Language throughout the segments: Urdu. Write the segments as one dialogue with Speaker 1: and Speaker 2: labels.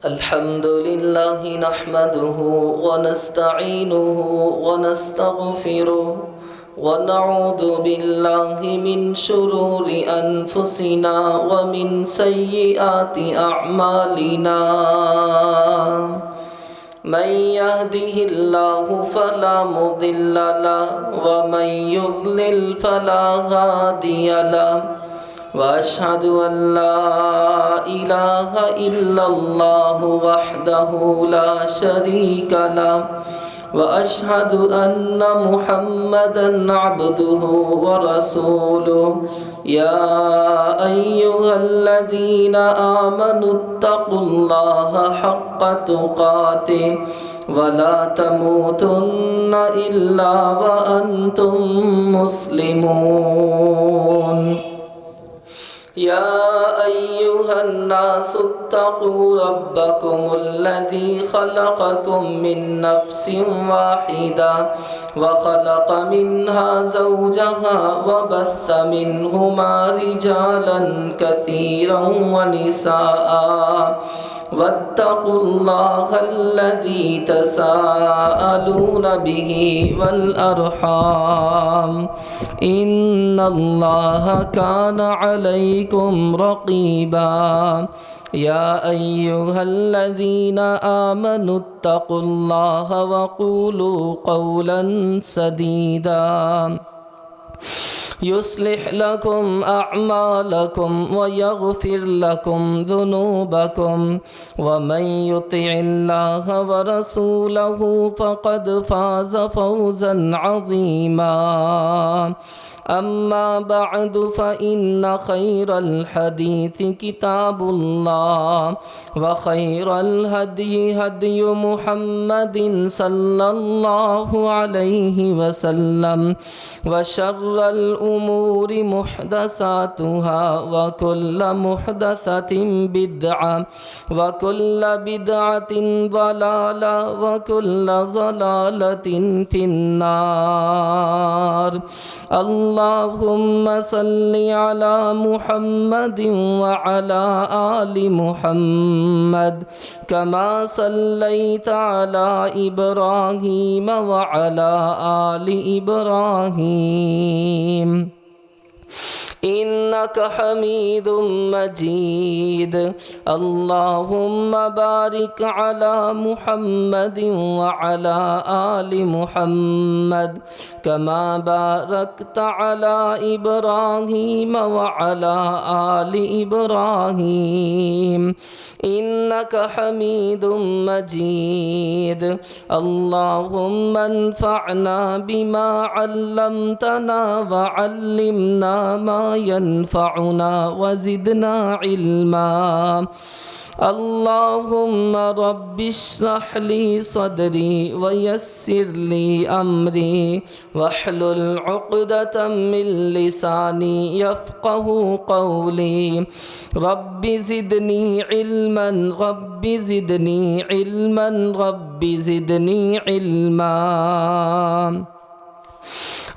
Speaker 1: الحمد لله نحمده ونستعينه ونستغفره ونعوذ بالله من شرور أنفسنا ومن سيئات أعمالنا من يهده الله فلا مضل له ومن يضلل فلا هادي له وأشهد أن لا إله إلا الله وحده لا شريك له وأشهد أن محمدًا عبده ورسوله يا أيها الذين آمنوا اتقوا الله حق تقاته ولا تموتن إلا وأنتم مسلمون يا أيها الناس اتقوا ربكم الذي خلقكم من نفس واحدة وخلق منها زوجها وبث منهما رجالا كثيرا ونساء واتقوا الله الذي تساءلون به والأرحام إن الله كان عليكم رقيبا يا أيها الذين آمنوا اتقوا الله وقولوا قولا سديدا يصلح لكم أعمالكم ويغفر لكم ذنوبكم ومن يطع الله ورسوله فقد فاز فوزا عظيما أما بعد فإن خير الحديث كتاب الله وخير الهدي هدي محمد صلى الله عليه وسلم وشر الأمور محدثاتها وكل محدثة بدعة وكل بدعة ضلالة وكل ضلالة في النار اللهم صل على محمد وعلى آل محمد كما صليت على إبراهيم وعلى آل إبراهيم إنك حميد مجيد اللهم بارك على محمد وعلى آل محمد كما باركت على إبراهيم وعلى آل إبراهيم إنك حميد مجيد اللهم انفعنا بما علمتنا وعلمنا ما ينفعنا وزدنا علما اللهم رب اشرح لي صدري ويسر لي أمري واحلل عقدة من لساني يفقه قولي رب زدني علما رب زدني علما رب زدني علما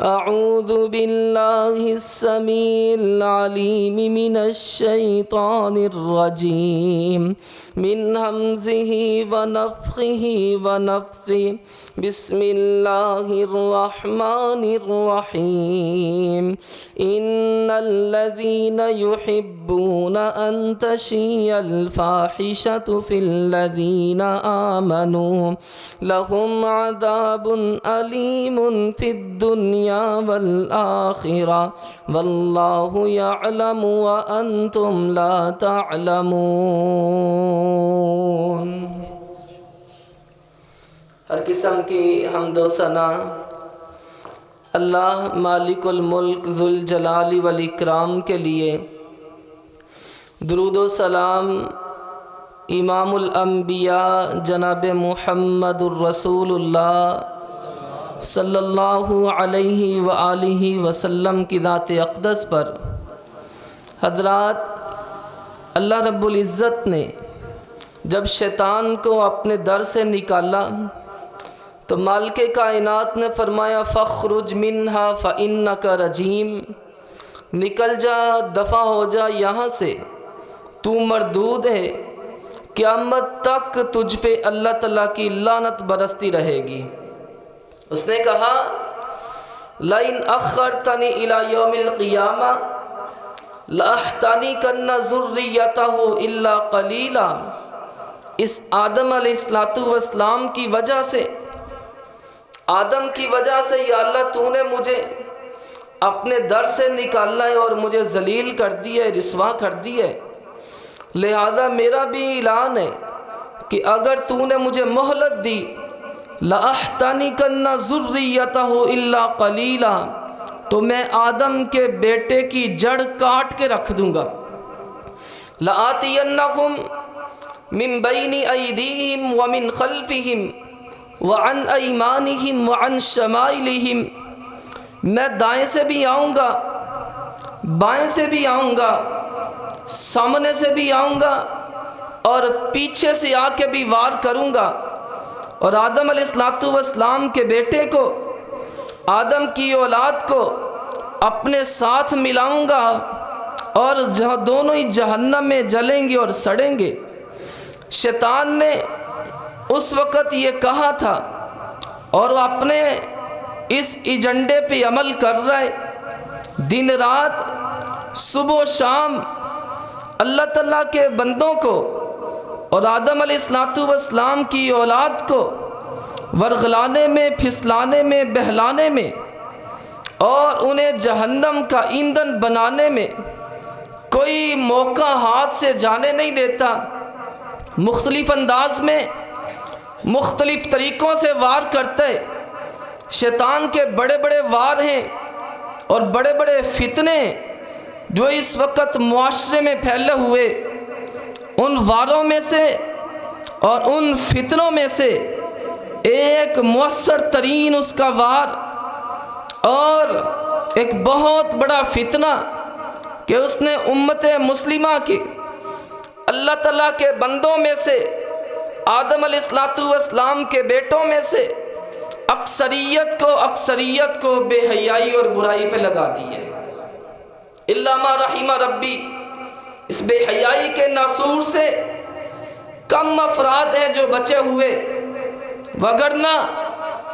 Speaker 1: أعوذ بالله السميع العليم من الشيطان الرجيم من همزه ونفخه ونفثه بسم الله الرحمن الرحيم إن الذين يحبون أن تشيع الفاحشة في الذين آمنوا لهم عذاب أليم في الدنيا والآخرة والله يعلم وأنتم لا تعلمون ہر قسم کی حمد و ثنا اللہ مالک الملک ذوالجلال والاکرام کے لیے، درود و سلام امام الانبیاء جناب محمد الرسول اللہ صلی اللہ علیہ وآلہ وسلم کی ذات اقدس پر۔ حضرات، اللہ رب العزت نے جب شیطان کو اپنے در سے نکالا تو مالک کائنات نے فرمایا فَاخْرُجْ مِنْهَا فَإِنَّكَ رَجِيمٌ، نکل جا، دفع ہو جا یہاں سے، تو مردود ہے، قیامت تک تجھ پہ اللہ تعالیٰ کی لعنت برستی رہے گی۔ اس نے کہا لئن اخرتنی الی یوم القیامہ لأحتنکن ذریتہ الا قلیلا۔ اس آدم علیہ السلام کی وجہ سے، آدم کی وجہ سے یا اللہ تو نے مجھے اپنے در سے نکالنا ہے اور مجھے ذلیل کر دیا ہے، رسوا کر دیا ہے، لہذا میرا بھی اعلان ہے کہ اگر تو نے مجھے مہلت دی لَأَحْتَنِكَنَّ ذُرِّيَّتَهُ إِلَّا قَلِيلًا، تو میں آدم کے بیٹے کی جڑ کاٹ کے رکھ دوں گا۔ لَآتِيَنَّهُمْ مِن بَيْنِ أَيْدِيهِمْ وَمِنْ خَلْفِهِمْ وَعَنْ أَيْمَانِهِمْ وَعَنْ شَمَائِلِهِمْ، میں دائیں سے بھی آؤں گا، بائیں سے بھی آؤں گا، سامنے سے بھی آؤں گا اور پیچھے سے آ کے بھی وار کروں گا، اور آدم علیہ السلام کے بیٹے کو، آدم کی اولاد کو اپنے ساتھ ملاؤں گا اور دونوں ہی جہنم میں جلیں گے اور سڑیں گے۔ شیطان نے اس وقت یہ کہا تھا اور وہ اپنے اس ایجنڈے پہ عمل کر رہا ہے، دن رات صبح و شام اللہ تعالیٰ کے بندوں کو اور آدم علیہ السلام کی اولاد کو ورغلانے میں، پھسلانے میں، بہلانے میں اور انہیں جہنم کا ایندھن بنانے میں کوئی موقع ہاتھ سے جانے نہیں دیتا۔ مختلف انداز میں، مختلف طریقوں سے وار کرتا ہے۔ شیطان کے بڑے بڑے وار ہیں اور بڑے بڑے فتنے جو اس وقت معاشرے میں پھیلے ہوئے، ان واروں میں سے اور ان فتنوں میں سے ایک مؤثر ترین اس کا وار اور ایک بہت بڑا فتنہ کہ اس نے امت مسلمہ کی اللہ تعالیٰ کے بندوں میں سے، آدم علیہ السلام کے بیٹوں میں سے اکثریت کو بے حیائی اور برائی پہ لگا دی ہے۔ الا ما رحم ربی، اس بے حیائی کے ناسور سے کم افراد ہیں جو بچے ہوئے، وگرنہ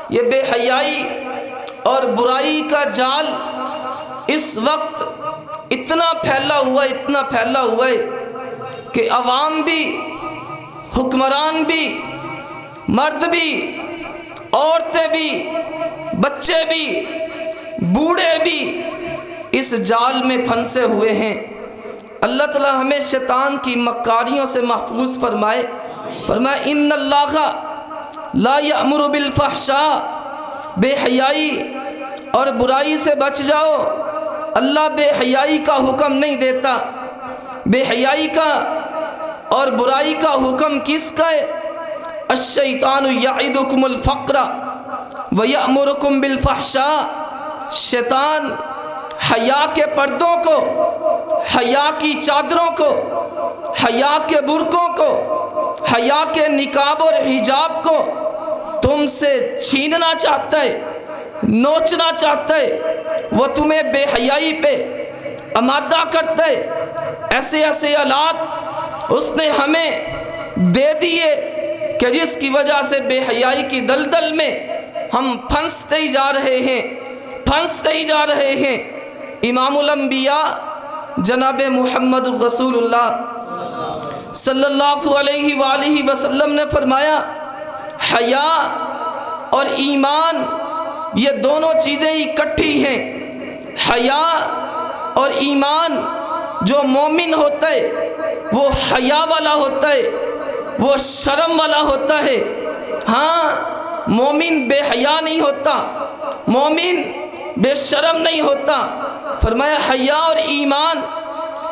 Speaker 1: یہ بے حیائی اور برائی کا جال اس وقت اتنا پھیلا ہوا ہے کہ عوام بھی، حکمران بھی، مرد بھی، عورتیں بھی، بچے بھی، بوڑھے بھی اس جال میں پھنسے ہوئے ہیں۔ اللہ تعالی ہمیں شیطان کی مکاریوں سے محفوظ فرمائے۔ فرمائے ان اللہ لا یأمر بالفحشاء، بے حیائی اور برائی سے بچ جاؤ۔ اللہ بے حیائی کا حکم نہیں دیتا۔ بے حیائی کا اور برائی کا حکم کس کا ہے؟ الشیطان یعدکم الفقر ویأمرکم بالفحشاء، شیطان حیا کے پردوں کو، حیا کی چادروں کو، حیا کے برقعوں کو، حیا کے نقاب اور حجاب کو تم سے چھیننا چاہتا ہے، نوچنا چاہتا ہے۔ وہ تمہیں بے حیائی پہ آمادہ کرتا ہے۔ ایسے آلات اس نے ہمیں دے دیے کہ جس کی وجہ سے بے حیائی کی دلدل میں ہم پھنستے ہی جا رہے ہیں۔ امام الانبیاء جناب محمد الرسول اللہ صلی اللہ علیہ وآلہ وسلم نے فرمایا حیا اور ایمان یہ دونوں چیزیں اکٹھی ہیں۔ حیا اور ایمان، جو مومن ہوتا ہے وہ حیا والا ہوتا ہے، وہ شرم والا ہوتا ہے۔ ہاں، مومن بے حیا نہیں ہوتا، مومن بے شرم نہیں ہوتا۔ فرمایا حیا اور ایمان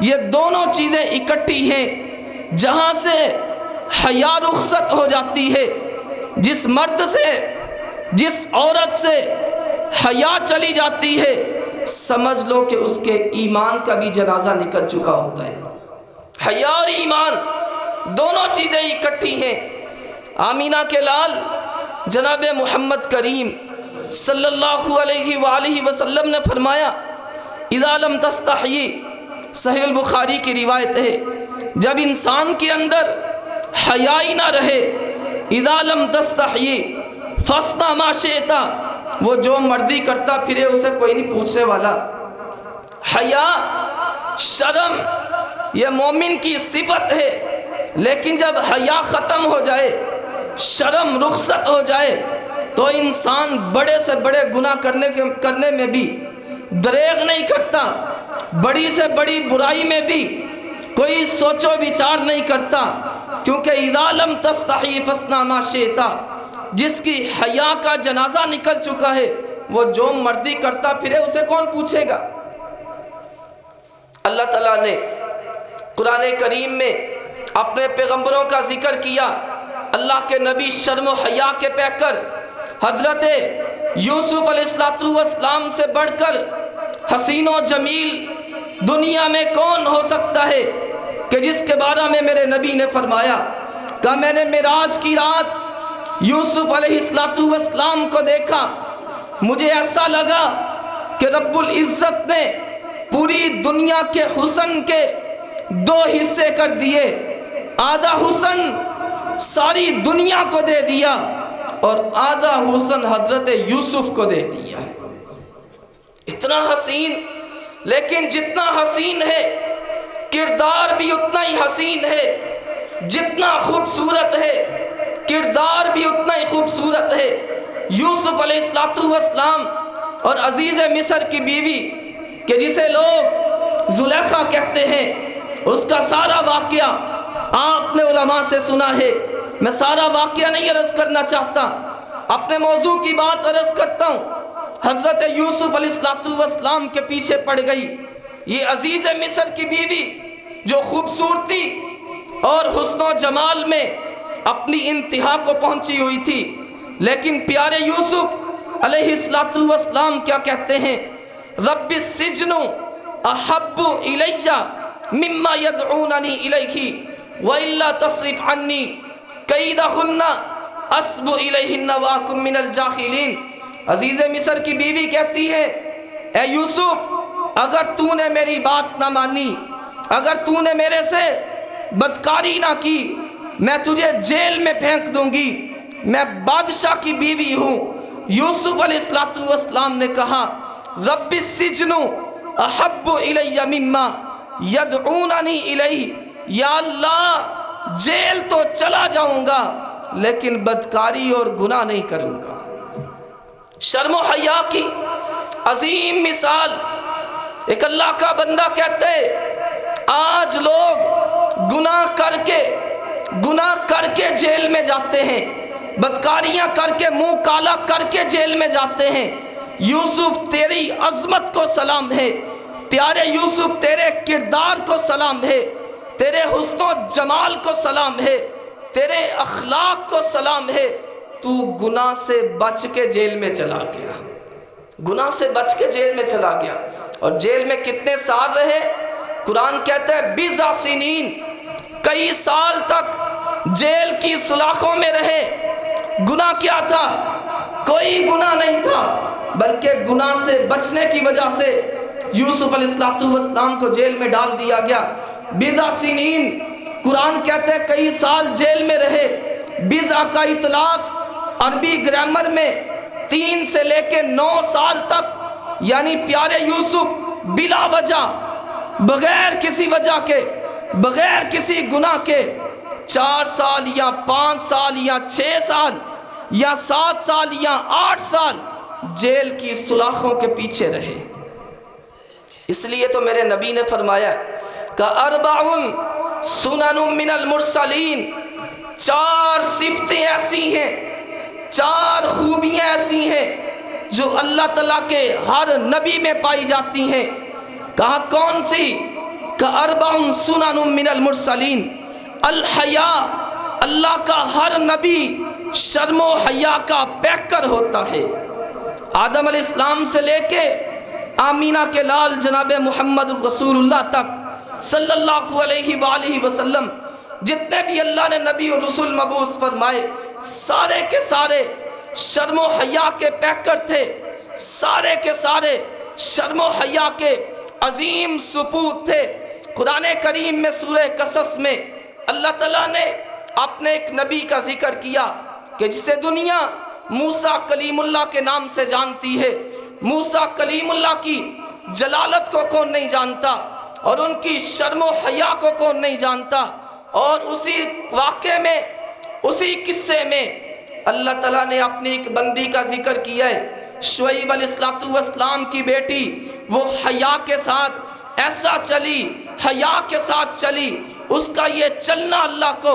Speaker 1: یہ دونوں چیزیں اکٹھی ہیں۔ جہاں سے حیا رخصت ہو جاتی ہے، جس مرد سے، جس عورت سے حیا چلی جاتی ہے، سمجھ لو کہ اس کے ایمان کا بھی جنازہ نکل چکا ہوتا ہے۔ حیا اور ایمان دونوں چیزیں اکٹھی ہیں۔ آمینہ کے لال جناب محمد کریم صلی اللہ علیہ وآلہ وسلم نے فرمایا اذا لم تستحی، صحیح البخاری کی روایت ہے، جب انسان کے اندر حیا ہی نہ رہے، اذا لم تستحی فاصنع ما شئت، وہ جو مرضی کرتا پھرے اسے کوئی نہیں پوچھنے والا۔ حیا، شرم یہ مومن کی صفت ہے، لیکن جب حیا ختم ہو جائے، شرم رخصت ہو جائے، تو انسان بڑے سے بڑے گناہ کرنے میں بھی دریغ نہیں کرتا، بڑی سے بڑی برائی میں بھی کوئی سوچ و بچار نہیں کرتا، کیونکہ اذا لم تستحی فاصنع ما شئت، جس کی حیا کا جنازہ نکل چکا ہے وہ جو مرضی کرتا پھرے اسے کون پوچھے گا۔ اللہ تعالیٰ نے قرآن کریم میں اپنے پیغمبروں کا ذکر کیا۔ اللہ کے نبی شرم و حیا کے پیکر حضرت یوسف علیہ السلام سے بڑھ کر حسین و جمیل دنیا میں کون ہو سکتا ہے کہ جس کے بارے میں میرے نبی نے فرمایا کہ میں نے معراج کی رات یوسف علیہ السلام کو دیکھا، مجھے ایسا لگا کہ رب العزت نے پوری دنیا کے حسن کے دو حصے کر دیے، آدھا حسن ساری دنیا کو دے دیا اور آدھا حسن حضرت یوسف کو دے دیا۔ اتنا حسین، لیکن جتنا حسین ہے کردار بھی اتنا ہی حسین ہے، جتنا خوبصورت ہے کردار بھی اتنا ہی خوبصورت ہے۔ یوسف علیہ السلام اور عزیز مصر کی بیوی کہ جسے لوگ زلیخا کہتے ہیں، اس کا سارا واقعہ آپ نے علماء سے سنا ہے، میں سارا واقعہ نہیں عرض کرنا چاہتا، اپنے موضوع کی بات عرض کرتا ہوں۔ حضرت یوسف علیہ السلام کے پیچھے پڑ گئی یہ عزیز مصر کی بیوی جو خوبصورتی اور حسن و جمال میں اپنی انتہا کو پہنچی ہوئی تھی، لیکن پیارے یوسف علیہ السلام کیا کہتے ہیں؟ رب السجن احب الی مما یدعوننی الیہ وَإِلَّا تَصْرِفْ عَنِّي كَيْدَهُنَّ أَصْبُ إِلَيْهِنَّ وَأَكُن مِّنَ الْجَاهِلِينَ۔ عزیز مصر کی بیوی کہتی ہے، اے یوسف اگر تو نے میری بات نہ مانی، اگر تو نے میرے سے بدکاری نہ کی، میں تجھے جیل میں پھینک دوں گی، میں بادشاہ کی بیوی ہوں۔ یوسف علیہ السلام نے کہا رب السجن احب الی مما یدعوننی الیہ، یا اللہ جیل تو چلا جاؤں گا لیکن بدکاری اور گناہ نہیں کروں گا۔ شرم و حیا کی عظیم مثال ایک اللہ کا بندہ کہتے، آج لوگ گناہ کر کے جیل میں جاتے ہیں، بدکاریاں کر کے منہ کالا کر کے جیل میں جاتے ہیں۔ یوسف تیری عظمت کو سلام ہے، پیارے یوسف تیرے کردار کو سلام ہے، تیرے حسن و جمال کو سلام ہے، تیرے اخلاق کو سلام ہے، تو گناہ سے بچ کے جیل میں چلا گیا، گناہ سے بچ کے جیل میں چلا گیا۔ اور جیل میں کتنے سال رہے؟ قرآن کہتا ہے 20 سنین، کئی سال تک جیل کی سلاخوں میں رہے۔ گناہ کیا تھا؟ کوئی گناہ نہیں تھا، بلکہ گناہ سے بچنے کی وجہ سے یوسف علیہ السلام کو جیل میں ڈال دیا گیا۔ 20 سنین، قرآن کہتے ہیں کئی سال جیل میں رہے۔ 20 کا اطلاق عربی گرامر میں 3 سے لے کے 9 سال تک، یعنی پیارے یوسف بلا وجہ، بغیر کسی وجہ کے، بغیر کسی گناہ کے 4 سال یا 5 سال یا 6 سال یا 7 سال یا 8 سال جیل کی سلاخوں کے پیچھے رہے۔ اس لیے تو میرے نبی نے فرمایا کہ 4 سنن من المرسلین، 4 صفتیں ایسی ہیں، 4 خوبیاں ایسی ہیں جو اللہ تعالیٰ کے ہر نبی میں پائی جاتی ہیں۔ کہا کون سی؟ کہ 4 سنن من المرسلین، الحیا، اللہ کا ہر نبی شرم و حیا کا پیکر ہوتا ہے۔ آدم علیہ السلام سے لے کے آمینہ کے لال جناب محمد رسول اللہ تک صلی اللہ علیہ وآلہ وسلم، جتنے بھی اللہ نے نبی اور رسول مبعوث فرمائے، سارے کے سارے شرم و حیا کے پیکر تھے، سارے کے سارے شرم و حیا کے عظیم سپوت تھے۔ قرآن کریم میں سورہ قصص میں اللہ تعالیٰ نے آپ نے ایک نبی کا ذکر کیا کہ جسے دنیا موسیٰ کلیم اللہ کے نام سے جانتی ہے۔ موسیٰ کلیم اللہ کی جلالت کو کون نہیں جانتا، اور ان کی شرم و حیا کو کون نہیں جانتا۔ اور اسی واقعے میں، اسی قصے میں اللہ تعالیٰ نے اپنی ایک بندی کا ذکر کیا ہے، شعیب علیہ السلام کی بیٹی، وہ حیا کے ساتھ ایسا چلی، حیا کے ساتھ چلی، اس کا یہ چلنا اللہ کو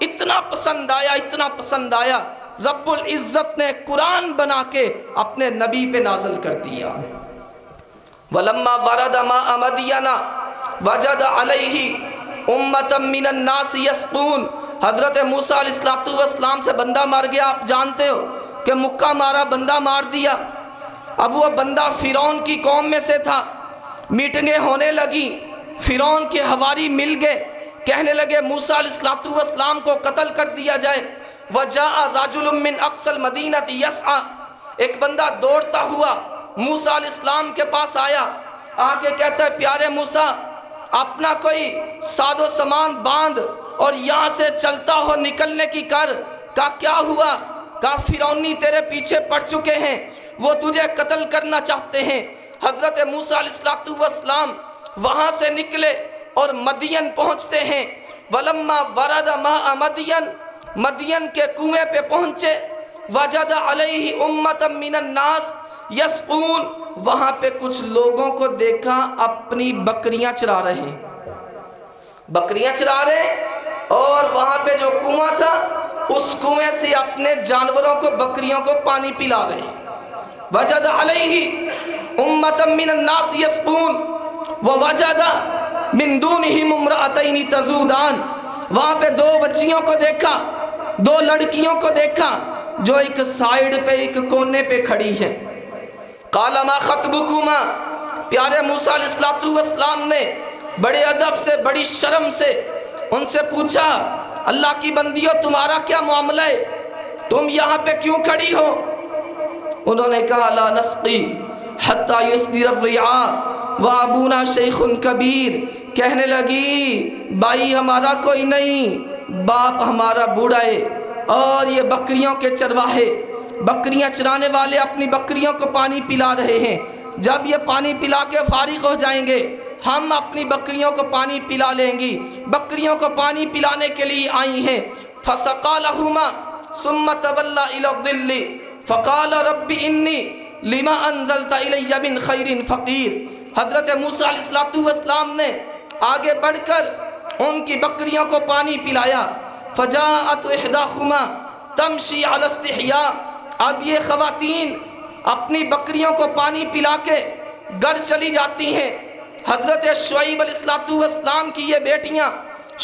Speaker 1: اتنا پسند آیا، اتنا پسند آیا، رب العزت نے قرآن بنا کے اپنے نبی پہ نازل کر دیا۔ وَلَمَّا وَرَدَ مَاءَ مَدْيَنَ وَجَدَ عَلَيْهِ أُمَّةً مِّنَ النَّاسِ يَسْقُونَ۔ حضرت موسیٰ علیہ السلام سے بندہ مر گیا، آپ جانتے ہو کہ مکہ مارا، بندہ مار دیا۔ اب وہ بندہ فرعون کی قوم میں سے تھا، میٹنگیں ہونے لگی، فرعون کے حواری مل گئے، کہنے لگے موسیٰ علیہ السلام کو قتل کر دیا جائے۔ وَجَاءَ رَجُلٌ مِّنْ أَقْصَى الْمَدِينَةِ يَسْعَىٰ، ایک بندہ دوڑتا ہوا موسیٰ علیہ السلام کے پاس آیا، آ کے کہتا ہے پیارے موسیٰ اپنا کوئی ساز و سامان باندھ اور یہاں سے چلتا ہو نکلنے کی کر۔ کہا کیا ہوا؟ کہا فرعونی تیرے پیچھے پڑ چکے ہیں، وہ تجھے قتل کرنا چاہتے ہیں۔ حضرت موسیٰ علیہ السلام وہاں سے نکلے اور مدین پہنچتے ہیں۔ وَلَمَّا وَرَدَ مَاءَ مَدْيَنَ، مدین کے کنویں پہ پہنچے، وَجَدَ عَلَيْهِ أُمَّةً مِّنَ النَّاسِ يَسْقُونَ، وہاں پہ کچھ لوگوں کو دیکھا اپنی بکریاں چرا رہے ہیں، بکریاں چرا رہے، اور وہاں پہ جو کنواں تھا اس کنویں سے اپنے جانوروں کو، بکریوں کو پانی پلا رہے ہیں۔ وَجَدَ عَلَيْهِ أُمَّةً مِّنَ النَّاسِ يَسْقُونَ وَوَجَدَ مِن دُونِهِمُ امْرَأَتَيْنِ تَذُودَانِ، وہاں پہ دو بچیوں کو دیکھا، دو لڑکیوں کو دیکھا جو ایک سائیڈ پہ، ایک کونے پہ کھڑی ہے۔ قَالَ مَا خَطْبُكُمَا، پیارے موسیٰ علیہ السلام نے بڑے ادب سے، بڑی شرم سے ان سے پوچھا اللہ کی بندیوں تمہارا کیا معاملہ ہے، تم یہاں پہ کیوں کھڑی ہو؟ انہوں نے کہا لا نسقی حتی یصدر الرعاء وابونا شیخ کبیر، کہنے لگی بھائی ہمارا کوئی نہیں، باپ ہمارا بوڑھا ہے، اور یہ بکریوں کے چرواہے، بکریاں چرانے والے اپنی بکریوں کو پانی پلا رہے ہیں، جب یہ پانی پلا کے فارغ ہو جائیں گے ہم اپنی بکریوں کو پانی پلا لیں گی۔ بکریوں کو پانی پلانے کے لیے آئی ہیں۔ فَسَقَىٰ لَهُمَا ثُمَّ تَوَلَّىٰ إِلَى الظِّلِّ فَقَالَ رَبِّ إِنِّي لِمَا أَنزَلْتَ إِلَيَّ مِنْ خَيْرٍ فَقِيرٌ۔ حضرت موسیٰ علیہ السلام نے آگے بڑھ کر ان کی بکریوں کو پانی پلایا۔ فَجَاءَتْ إِحْدَاهُمَا تَمْشِي عَلَى اسْتِحْيَاءٍ، اب یہ خواتین اپنی بکریوں کو پانی پلا کے گھر چلی جاتی ہیں۔ حضرت شعیب علیہ السلام کی یہ بیٹیاں،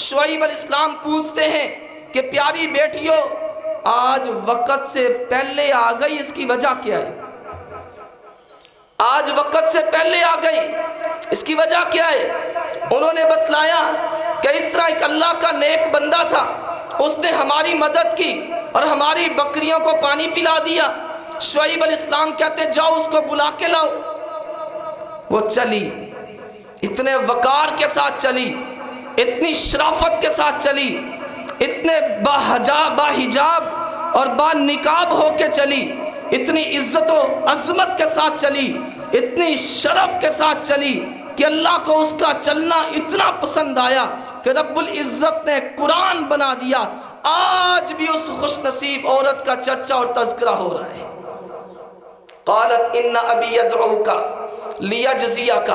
Speaker 1: شعیب علیہ السلام پوچھتے ہیں کہ پیاری بیٹیوں آج وقت سے پہلے آ گئی، اس کی وجہ کیا ہے؟ آج وقت سے پہلے آ گئی، اس کی وجہ کیا ہے؟ انہوں نے بتلایا کہ اس طرح ایک اللہ کا نیک بندہ تھا، اس نے ہماری مدد کی اور ہماری بکریوں کو پانی پلا دیا۔ شعیب علیہ السلام کہتے جاؤ اس کو بلا کے لاؤ۔ وہ چلی، اتنے وقار کے ساتھ چلی، اتنی شرافت کے ساتھ چلی، اتنے باحجاب اور با نقاب ہو کے چلی، اتنی عزت و عظمت کے ساتھ چلی، اتنی شرف کے ساتھ چلی کہ اللہ کو اس کا چلنا اتنا پسند آیا کہ رب العزت نے قرآن بنا دیا۔ آج بھی اس خوش نصیب عورت کا چرچا اور تذکرہ ہو رہا ہے۔ قالت ان ابی یدعوک لیجزیک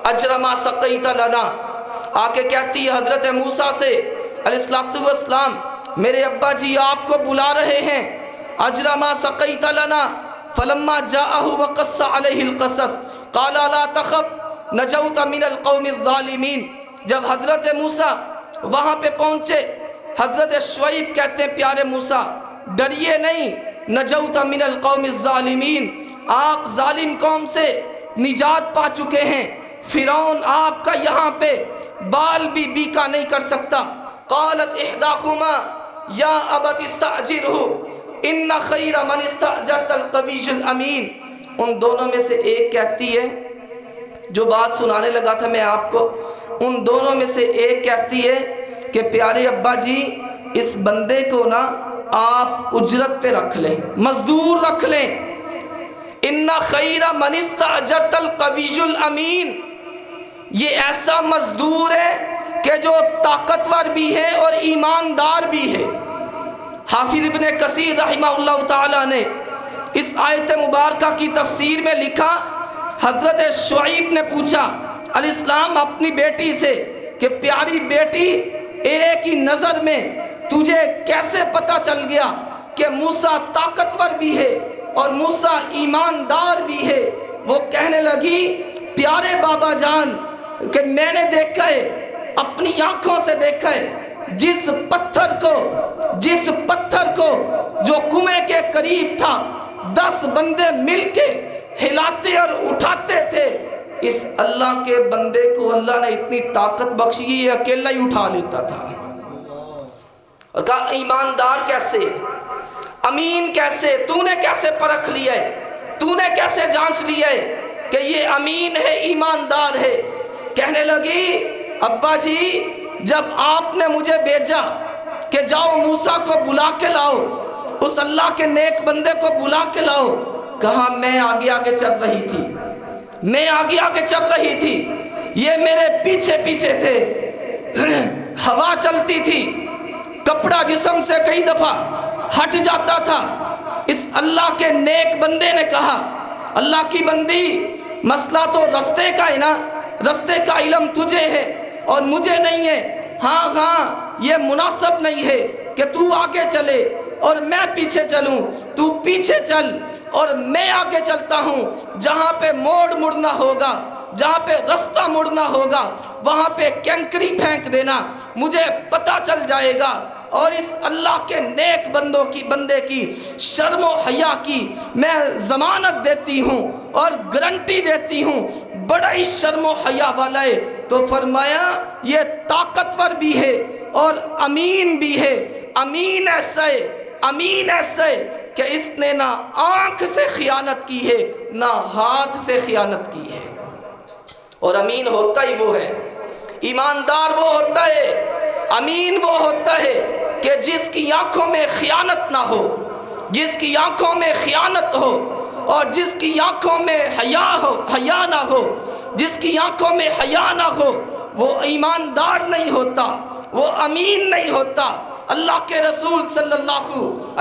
Speaker 1: اجر ما سقیت لنا، آ کے کہتی ہے حضرت موسیٰ سے علیہ السلام میرے ابا جی آپ کو بلا رہے ہیں، اجر ما سقیت لنا۔ فلما جاءہ وقص علیہ القصص قال لا تخف نجوت من القوم الظالمین۔ جب حضرت موسیٰ وہاں پہ پہنچے، حضرت شعیب کہتے ہیں پیارے موسیٰ ڈریے نہیں، نجوت من القوم الظالمین، آپ ظالم قوم سے نجات پا چکے ہیں، فرعون آپ کا یہاں پہ بال بھی بیکا نہیں کر سکتا۔ قالت احداہما یا ابت استاجرہ ان خیر من استاجرت القوی الامین۔ ان دونوں میں سے ایک کہتی ہے، جو بات سنانے لگا تھا میں آپ کو، ان دونوں میں سے ایک کہتی ہے کہ پیارے ابا جی اس بندے کو نا آپ اجرت پہ رکھ لیں، مزدور رکھ لیں۔ ان خیر من استاجرت القوی الامین، یہ ایسا مزدور ہے کہ جو طاقتور بھی ہے اور ایماندار بھی ہے۔ حافظ ابن کثیر رحمہ اللہ تعالی نے اس آیت مبارکہ کی تفسیر میں لکھا، حضرت شعیب نے پوچھا علیہ السلام اپنی بیٹی سے کہ پیاری بیٹی، ایک ہی نظر میں تجھے کیسے پتہ چل گیا کہ موسیٰ طاقتور بھی ہے اور موسیٰ ایماندار بھی ہے؟ وہ کہنے لگی پیارے بابا جان کہ میں نے دیکھا ہے، اپنی آنکھوں سے دیکھا ہے، جس پتھر کو جو کنویں کے قریب تھا 10 بندے مل کے ہلاتے اور اٹھاتے تھے، اس اللہ کے بندے کو اللہ نے اتنی طاقت بخشی یہ اکیلا ہی اٹھا لیتا تھا۔ اور کہا ایماندار کیسے، امین کیسے، تو نے کیسے پرکھ لیا ہے، تو نے کیسے جانچ لیا ہے کہ یہ امین ہے، ایماندار ہے؟ کہنے لگی ابا جی جب آپ نے مجھے بھیجا کہ جاؤ موسیٰ کو بلا کے لاؤ، اس اللہ کے نیک بندے کو بلا کے لاؤ، کہاں میں آگے آگے چل رہی تھی، میں آگے آگے چل رہی تھی، یہ میرے پیچھے پیچھے تھے، ہوا چلتی تھی، کپڑا جسم سے کئی دفعہ ہٹ جاتا تھا۔ اس اللہ کے نیک بندے نے کہا اللہ کی بندی مسئلہ تو رستے کا ہے نا، رستے کا علم تجھے ہے اور مجھے نہیں ہے، ہاں یہ مناسب نہیں ہے کہ تو آگے چلے اور میں پیچھے چلوں، تو پیچھے چل اور میں آگے چلتا ہوں، جہاں پہ موڑ مڑنا ہوگا، جہاں پہ رستہ مڑنا ہوگا وہاں پہ کینکری پھینک دینا، مجھے پتہ چل جائے گا۔ اور اس اللہ کے نیک بندے کی شرم و حیا کی میں ضمانت دیتی ہوں اور گارنٹی دیتی ہوں، بڑا ہی شرم و حیا والا ہے۔ تو فرمایا یہ طاقتور بھی ہے اور امین بھی ہے، امین ایسا ہے کہ اس نے نہ آنکھ سے خیانت کی ہے نہ ہاتھ سے خیانت کی ہے۔ اور امین ہوتا ہی وہ ہے، ایماندار وہ ہوتا ہے، امین وہ ہوتا ہے کہ جس کی آنکھوں میں خیانت نہ ہو، جس کی آنکھوں میں خیانت ہو اور جس کی آنکھوں میں حیا نہ ہو، جس کی آنکھوں میں حیا نہ ہو، وہ ایماندار نہیں ہوتا، وہ امین نہیں ہوتا۔ اللہ کے رسول صلی اللہ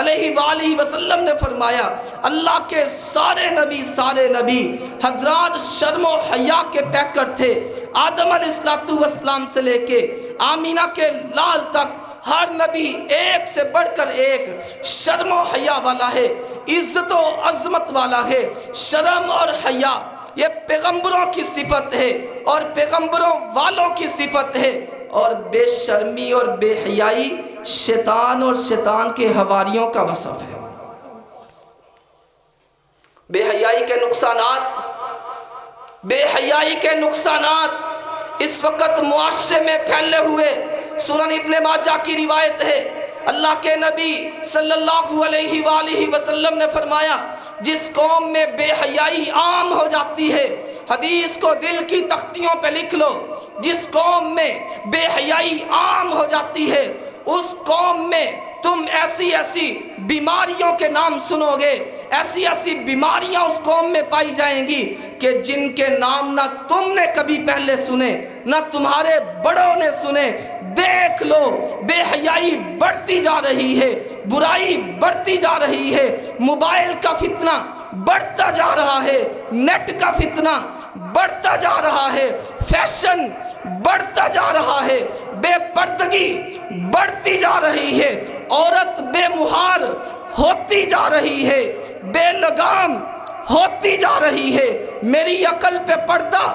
Speaker 1: علیہ وآلہ وسلم نے فرمایا اللہ کے سارے نبی حضرات شرم و حیا کے پیکر تھے۔ آدم علیہ السلام سے لے کے آمینہ کے لال تک ہر نبی ایک سے بڑھ کر ایک شرم و حیا والا ہے، عزت و عظمت والا ہے۔ شرم اور حیا یہ پیغمبروں کی صفت ہے اور پیغمبروں والوں کی صفت ہے، اور بے شرمی اور بے حیائی شیطان اور شیطان کے حواریوں کا وصف ہے۔ بے حیائی کے نقصانات اس وقت معاشرے میں پھیلے ہوئے۔ سنن ابن ماجہ کی روایت ہے، اللہ کے نبی صلی اللہ علیہ وآلہ وسلم نے فرمایا جس قوم میں بے حیائی عام ہو جاتی ہے، حدیث کو دل کی تختیوں پہ لکھ لو، جس قوم میں بے حیائی عام ہو جاتی ہے اس قوم میں تم ایسی بیماریوں کے نام سنو گے، ایسی بیماریاں اس قوم میں پائی جائیں گی کہ جن کے نام نہ تم نے کبھی پہلے سنے نہ تمہارے بڑوں نے سنے۔ دیکھ لو بے حیائی بڑھتی جا رہی ہے، برائی بڑھتی جا رہی ہے، موبائل کا فتنہ بڑھتا جا رہا ہے، نیٹ کا فتنہ بڑھتا جا رہا ہے، فیشن بڑھتا جا رہا ہے، بے پردگی بڑھتی جا رہی ہے، عورت بے مہار ہوتی جا رہی ہے، بے لگام ہوتی جا رہی ہے، میری عقل پہ پردہ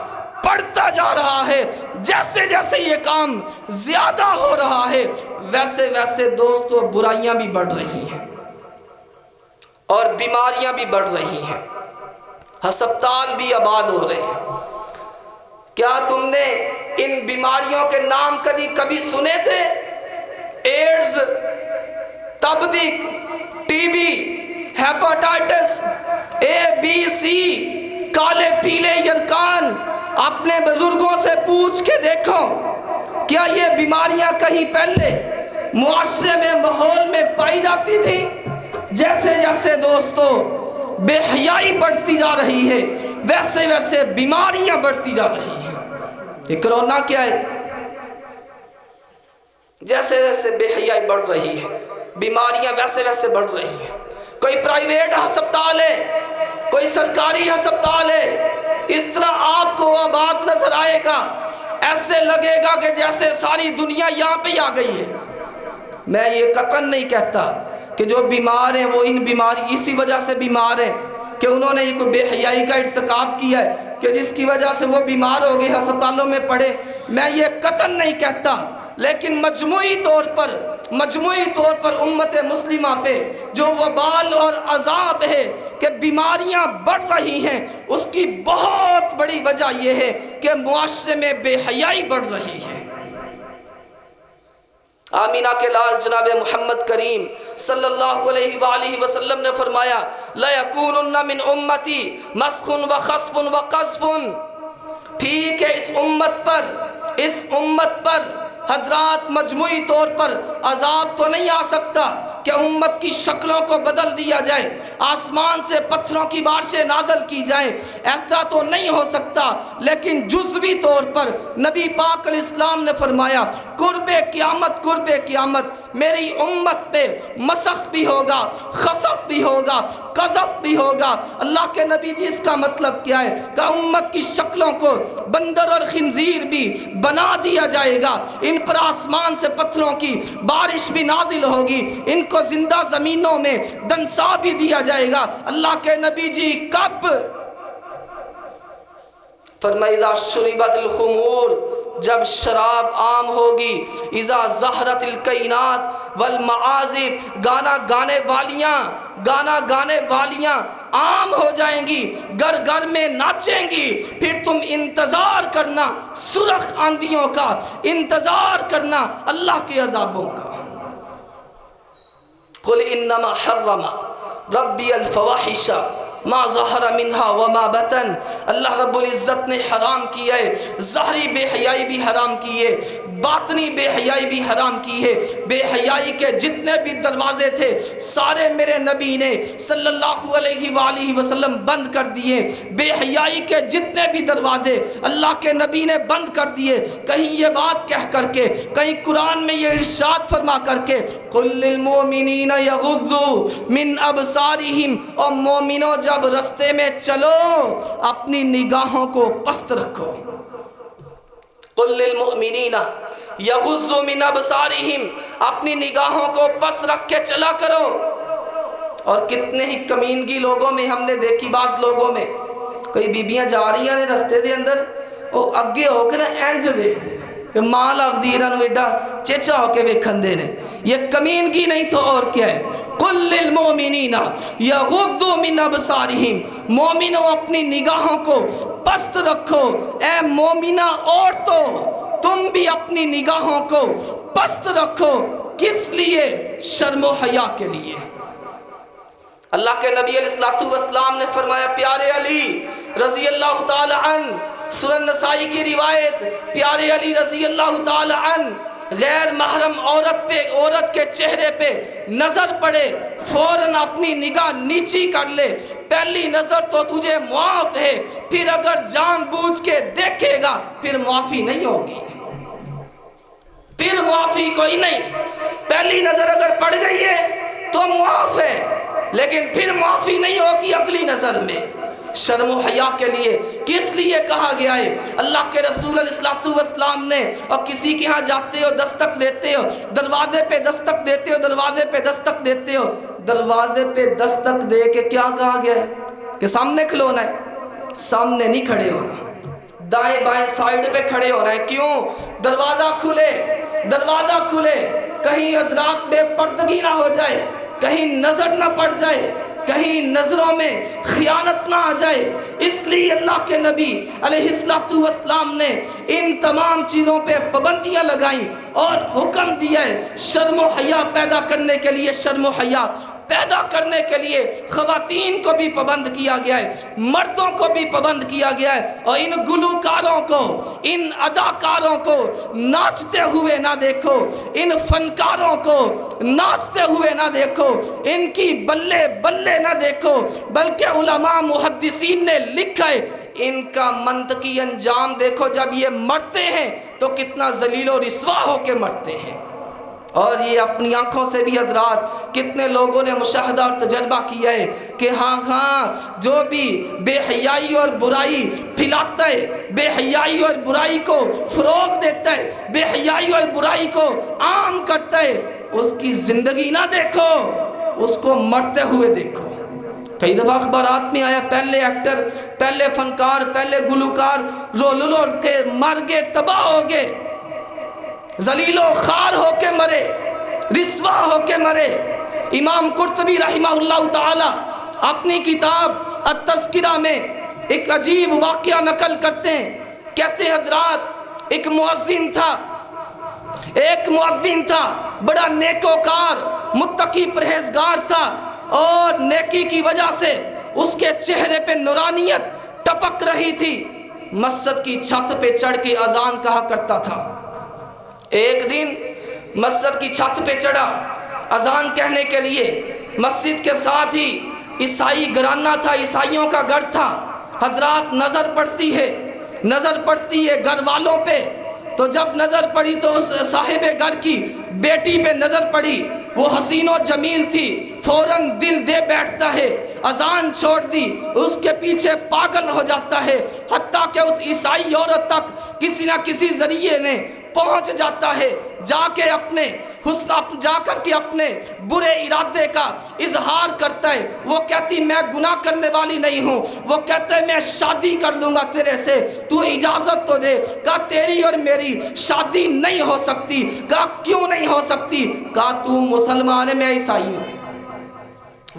Speaker 1: پڑھتا جا رہا ہے۔ جیسے جیسے یہ کام زیادہ ہو رہا ہے ویسے دوستو برائیاں بھی بڑھ رہی ہیں اور بیماریاں بھی بڑھ رہی ہیں، ہسپتال بھی آباد ہو رہے ہیں۔ کیا تم نے ان بیماریوں کے نام کبھی سنے تھے؟ ایڈز، تبدیق، ٹی بی، ہیپاٹائٹس ABC، کالے پیلے یرکان۔ اپنے بزرگوں سے پوچھ کے دیکھو کیا یہ بیماریاں کہیں پہلے معاشرے میں ماحول میں پائی جاتی تھی، جیسے جیسے دوستو بے حیائی بڑھتی جا رہی ہے ویسے ویسے بیماریاں بڑھتی جا رہی ہیں۔ یہ کرونا کیا ہے؟ جیسے جیسے بے حیائی بڑھ رہی ہے بیماریاں ویسے ویسے بڑھ رہی ہیں۔ کوئی پرائیویٹ ہسپتال ہے، کوئی سرکاری ہسپتال ہے، اس طرح آپ کو آباد نظر آئے گا، ایسے لگے گا کہ جیسے ساری دنیا یہاں پہ آ گئی ہے۔ میں یہ قطعاً نہیں کہتا کہ جو بیمار ہیں وہ ان بیماری اسی وجہ سے بیمار ہیں کہ انہوں نے کوئی بے حیائی کا ارتکاب کیا ہے کہ جس کی وجہ سے وہ بیمار ہو گئے ہسپتالوں میں پڑے، میں یہ قطعاً نہیں کہتا، لیکن مجموعی طور پر امت مسلمہ پہ جو وبال اور عذاب ہے کہ بیماریاں بڑھ رہی ہیں، اس کی بہت بڑی وجہ یہ ہے کہ معاشرے میں بے حیائی بڑھ رہی ہے۔ آمینہ کے لال جناب محمد کریم صلی اللہ علیہ وآلہ وسلم نے فرمایا لَيَكُونُنَّ مِنْ أُمَّتِي مَسْخٌ وَخَصْفٌ وَقَذْفٌ۔ ٹھیک ہے، اس امت پر حضرات مجموعی طور پر عذاب تو نہیں آ سکتا کہ امت کی شکلوں کو بدل دیا جائے، آسمان سے پتھروں کی بارشیں نازل کی جائیں، ایسا تو نہیں ہو سکتا، لیکن جزوی طور پر نبی پاک علیہ السلام نے فرمایا قرب قیامت میری امت پہ مسخ بھی ہوگا، خسف بھی ہوگا، قذف بھی ہوگا۔ اللہ کے نبی جی اس کا مطلب کیا ہے کہ امت کی شکلوں کو بندر اور خنزیر بھی بنا دیا جائے گا، ان پر آسمان سے پتھروں کی بارش بھی نازل ہوگی، ان کو زندہ زمینوں میں دنسا بھی دیا جائے گا۔ اللہ کے نبی جی کب؟ فرمایا اذا شربت الخمور، جب شراب عام ہوگی، اذا ظہرت الکائنات والمعازف، گانا گانے والیاں عام ہو جائیں گی، گھر گھر میں ناچیں گی، پھر تم انتظار کرنا سرخ آندھیوں کا، انتظار کرنا اللہ کے عذابوں کا۔ قل انما حرم ربی الفواحش ما ظہر منہا وما بطن، اللہ رب العزت نے حرام کیا ہے، ظاہری بے حیائی بھی حرام کی ہے، باطنی بے حیائی بھی حرام کی ہے۔ بے حیائی کے جتنے بھی دروازے تھے سارے میرے نبی نے صلی اللہ علیہ وآلہ وسلم بند کر دیے، بے حیائی کے جتنے بھی دروازے اللہ کے نبی نے بند کر دیے، کہیں یہ بات کہہ کر کے، کہیں قرآن میں یہ ارشاد فرما کر کے قُلْ لِلْمُؤْمِنِينَ يَغُضُّوا مِنْ أَبْصَارِهِمْ، اور مومنوں جب رستے میں چلو اپنی نگاہوں کو پست رکھو۔ قُلْ لِلْمُؤْمِنِينَ يَغُضُّوا مِنْ أَبْصَارِهِمْ، اپنی نگاہوں کو پست رکھ کے چلا کرو۔ اور کتنے ہی کمینگی لوگوں میں ہم نے دیکھی، بعض لوگوں میں کوئی بیبیاں جا رہی ہیں رستے دے اندر، وہ اگے ہو کے نا اینج ویکھ دے کہ مال افدیران ویڈا چیچا ہو کے ویکھن دے نے، یہ کمینگی نہیں تو اور کیا ہے۔ قُلْ لِلْمُؤْمِنِينَ يَغُضُّوا مِنْ أَبْصَارِهِمْ، مومنوں اپنی نگاہوں کو پست رکھو۔ اے مومنہ عورتوں تم بھی اپنی نگاہوں کو پست رکھو، کس لیے؟ شرم و حیا کے لیے۔ اللہ کے نبی علیہ السلام نے فرمایا پیارے علی رضی اللہ تعالی عنہ، سنن نسائی کی روایت، پیارے علی رضی اللہ تعالی عنہ غیر محرم عورت کے چہرے پہ نظر پڑے فوراً اپنی نگاہ نیچی کر لے، پہلی نظر تو تجھے معاف ہے، پھر اگر جان بوجھ کے دیکھے گا پھر معافی نہیں ہوگی، پھر معافی کوئی نہیں۔ پہلی نظر اگر پڑ گئی ہے تو معاف ہے، لیکن پھر معافی نہیں ہوگی اگلی نظر میں۔ شرم و حیا کے لیے کس لیے کہا گیا ہے؟ اللہ کے رسول علیہ السلام نے، اور کسی کے ہاں جاتے ہو دستک دیتے ہو، دروازے پہ دستک دیتے ہو، دروازے پہ دستک دیتے ہو، دروازے پہ دستک دے کے کیا کہا گیا ہے کہ سامنے کھلونا ہے؟ سامنے نہیں کھڑے ہونا، دائیں بائیں سائیڈ پہ کھڑے ہونا ہے۔ کیوں؟ دروازہ کھلے، کہیں ادراک بے پردگی نہ ہو جائے، کہیں نظر نہ پڑ جائے، کہیں نظروں میں خیانت نہ آ جائے، اس لیے اللہ کے نبی علیہ السلام نے ان تمام چیزوں پہ پابندیاں لگائیں اور حکم دیا ہے شرم و حیا پیدا کرنے کے لیے۔ شرم و حیا پیدا کرنے کے لیے خواتین کو بھی پابند کیا گیا ہے، مردوں کو بھی پابند کیا گیا ہے، اور ان گلوکاروں کو، ان اداکاروں کو ناچتے ہوئے نہ دیکھو، ان فنکاروں کو ناچتے ہوئے نہ دیکھو، ان کی بلے بلے نہ دیکھو، بلکہ علماء محدثین نے لکھا ہے ان کا منطقی انجام دیکھو، جب یہ مرتے ہیں تو کتنا ذلیل و رسوا ہو کے مرتے ہیں۔ اور یہ اپنی آنکھوں سے بھی حضرات کتنے لوگوں نے مشاہدہ اور تجربہ کیا ہے کہ ہاں جو بھی بے حیائی اور برائی پھیلاتا ہے، بے حیائی اور برائی کو فروغ دیتا ہے، بے حیائی اور برائی کو عام کرتا ہے، اس کی زندگی نہ دیکھو، اس کو مرتے ہوئے دیکھو۔ کئی دفعہ اخبارات میں آیا پہلے ایکٹر، پہلے فنکار، پہلے گلوکار رو کے مر گئے، تباہ ہو گئے، ذلیل و خوار ہو کے مرے، رسوا ہو کے مرے۔ امام قرطبی رحمہ اللہ تعالی اپنی کتاب التذکرہ میں ایک عجیب واقعہ نقل کرتے ہیں، کہتے ہیں حضرات ایک مؤذن تھا، بڑا نیکوکار، متقی پرہیزگار تھا، اور نیکی کی وجہ سے اس کے چہرے پہ نورانیت ٹپک رہی تھی۔ مسجد کی چھت پہ چڑھ کے اذان کہا کرتا تھا۔ ایک دن مسجد کی چھت پہ چڑھا اذان کہنے کے لیے، مسجد کے ساتھ ہی عیسائی گھرانہ تھا، عیسائیوں کا گھر تھا۔ حضرات نظر پڑتی ہے گھر والوں پہ، تو جب نظر پڑی تو اس صاحب گھر کی بیٹی پہ نظر پڑی، وہ حسین و جمیل تھی، فوراً دل دے بیٹھتا ہے، اذان چھوڑ دی، اس کے پیچھے پاگل ہو جاتا ہے، حتیٰ کہ اس عیسائی عورت تک کسی نہ کسی ذریعے نے پہنچ جاتا ہے، جا کر کے اپنے برے ارادے کا اظہار کرتا ہے۔ وہ کہتی میں گناہ کرنے والی نہیں ہوں، وہ کہتا ہے میں شادی کر لوں گا تیرے سے، تو اجازت تو دے۔ کہا تیری اور میری شادی نہیں ہو سکتی۔ کہا کیوں نہیں ہو سکتی؟ کہا تو مسلمان ہے میں عیسائی ہوں۔